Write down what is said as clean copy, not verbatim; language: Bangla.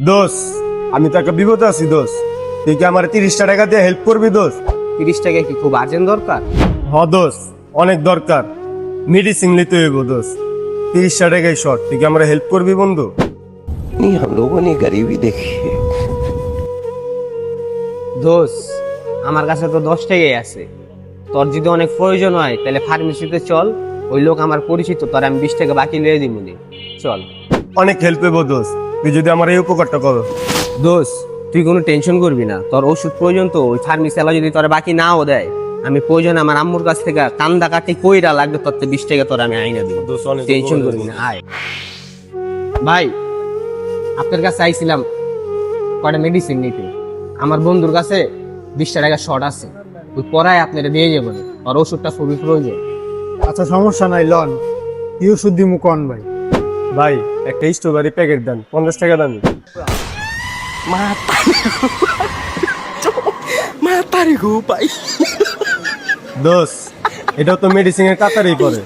দোষ আমি তো একটা বিপদে আছি দোষ, তুই কি আমার 30টা টাকা দিয়ে হেল্প করবি দোষ? 30 টাকা কি খুব আর্জেন্ট দরকার? হ দোষ, অনেক দরকার, মেডিসিন নিতে হইব দোষ। 30টা টাকাই শর্ট, তুই কি আমার হেল্প করবি বন্ধু? नहीं हम लोगों ने गरीबी देखी है। দোষ আমার কাছে তো 10 টাকাই আছে, তোর যদি অনেক প্রয়োজন হয় তাহলে ফার্মেসিতে চল, ওই লোক আমার পরিচিত, তোর আমি 20 টাকা বাকি লিয়ে দিব নি, চল। অনেক হেল্প হইব দোষ, তুই যদি আমার এই উপকারটা করো। দোষ তুই কোনো টেনশন করবি না, তোর ওষুধ প্রয়োজন তো ওই ফার্মেসি আলা যদি তোর বাকি নাও দেয়, আমি প্রয়োজন আমার আম্মুর কাছ থেকে কান্দা কাটি কইরা লাগবে তোর 20 টাকা তোর আমি আইনা দিব, দোষ অনেক টেনশন উপকার করবি না। আয় ভাই, আপনার কাছে আইছিলাম কয়টা মেডিসিন নিতে, আমার বন্ধুর কাছে 20 টাকা শর্ট আছে, ওই পড়ায় আপনারা দিয়ে যাবেন, আর ওষুধটা খুবই প্রয়োজন। আচ্ছা সমস্যা নাই, লন কি ওষুধ দিমু কন ভাই? ভাই একটা স্ট্রবেরি প্যাকেট দেন, 50 টাকা দামি। Matari ko pa. দোষ এটাও তো মেডিসিনের কাতারেই পড়ে।